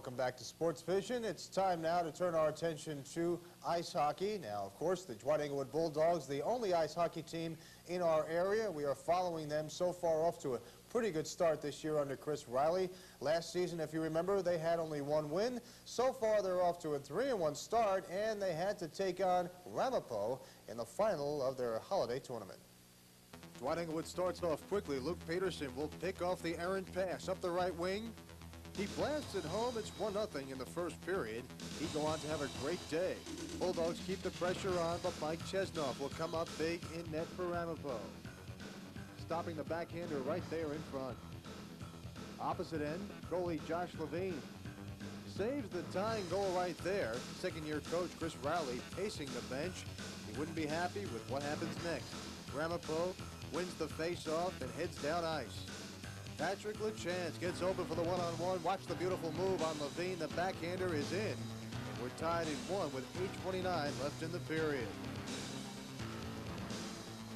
Welcome back to Sports Vision. It's time now to turn our attention to ice hockey. Now, of course, the Dwight-Englewood Bulldogs, the only ice hockey team in our area. We are following them so far off to a pretty good start this year under Chris Riley. Last season, if you remember, they had only one win. So far, they're off to a 3-1 start, and they had to take on Ramapo in the final of their holiday tournament. Dwight-Englewood starts off quickly. Luke Peterson will pick off the errant pass up the right wing. He blasts it home. It's 1-0 in the first period. He'd go on to have a great day. Bulldogs keep the pressure on, but Mike Chesnoff will come up big in net for Ramapo. Stopping the backhander right there in front. Opposite end, goalie Josh Levine saves the tying goal right there. Second-year coach Chris Riley pacing the bench. He wouldn't be happy with what happens next. Ramapo wins the face-off and heads down ice. Patrick LaChance gets open for the one-on-one. Watch the beautiful move on Levine. The backhander is in. And we're tied at 1 with 8:29 left in the period.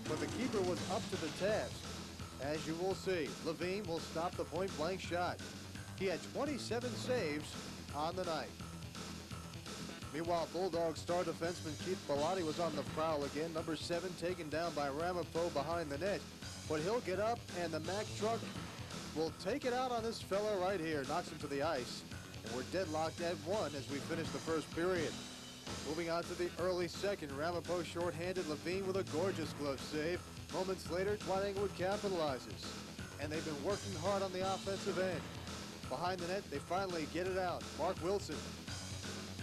But the keeper was up to the task. As you will see, Levine will stop the point-blank shot. He had 27 saves on the night. Meanwhile, Bulldogs star defenseman Keith Bellotti was on the prowl again. Number 7 taken down by Ramapo behind the net. But he'll get up, and the Mack truck will take it out on this fella right here. Knocks him to the ice. And we're deadlocked at 1 as we finish the first period. Moving on to the early second. Ramapo shorthanded. Levine with a gorgeous glove save. Moments later, Dwight-Englewood capitalizes. And they've been working hard on the offensive end. Behind the net, they finally get it out. Mark Wilson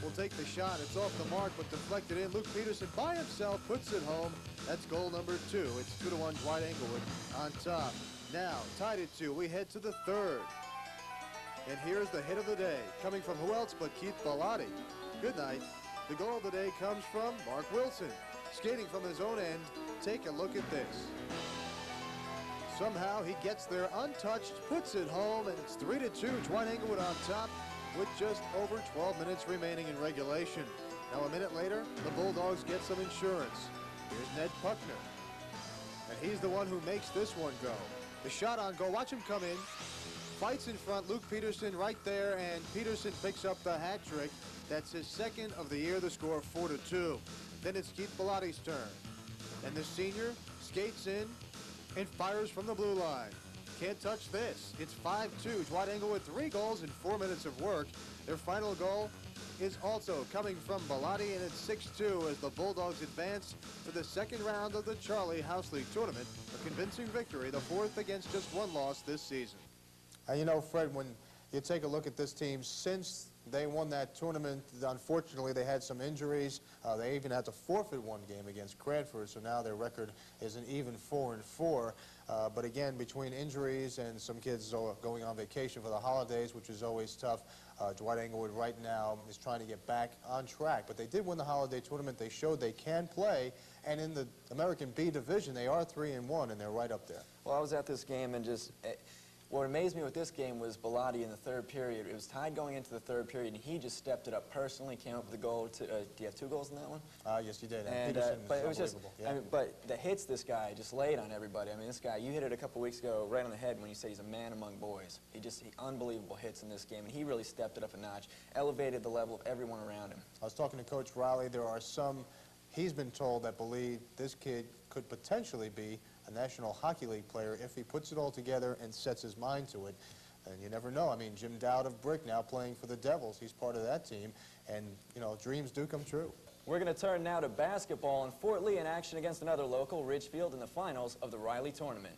will take the shot. It's off the mark, but deflected in. Luke Peterson by himself puts it home. That's goal number 2. It's 2-1 Dwight-Englewood on top. Now, tied at 2, we head to the third. And here's the hit of the day, coming from who else but Keith Bellotti. Good night. The goal of the day comes from Mark Wilson. Skating from his own end. Take a look at this. Somehow he gets there untouched, puts it home, and it's 3-2. Dwight-Englewood on top with just over 12 minutes remaining in regulation. Now, a minute later, the Bulldogs get some insurance. Here's Ned Puckner. And he's the one who makes this one go. The shot on goal, watch him come in. Fights in front, Luke Peterson right there, and Peterson picks up the hat trick. That's his second of the year, the score 4-2. Then it's Keith Bellotti's turn. And the senior skates in and fires from the blue line. Can't touch this. It's 5-2. Dwight-Englewood 3 goals in 4 minutes of work. Their final goal is also coming from Bellotti, and it's 6-2 as the Bulldogs advance to the second round of the Charlie House League Tournament. A convincing victory, the 4th against just 1 loss this season. And you know, Fred, when you take a look at this team, since they won that tournament, unfortunately, they had some injuries. They even had to forfeit 1 game against Cranford, so now their record is an even 4-4. But again, between injuries and some kids going on vacation for the holidays, which is always tough, Dwight-Englewood right now is trying to get back on track. But they did win the holiday tournament. They showed they can play. And in the American B division, they are 3-1, and they're right up there. Well, I was at this game, and just what amazed me with this game was Bellotti in the third period. It was tied going into the third period, and he just stepped it up personally, came up with the goal. Do you have 2 goals in that one? Yes, you did. And but it was just, yeah. I mean, but the hits this guy just laid on everybody. I mean, this guy, you hit it a couple weeks ago right on the head when you say he's a man among boys. He unbelievable hits in this game, and he really stepped it up a notch, elevated the level of everyone around him. I was talking to Coach Riley. There are some, he's been told, that believe this kid could potentially be a National Hockey League player if he puts it all together and sets his mind to it. And you never know. I mean, Jim Dowd of Brick now playing for the Devils. He's part of that team. And, you know, dreams do come true. We're going to turn now to basketball, and Fort Lee in action against another local, Ridgefield, in the finals of the Riley Tournament.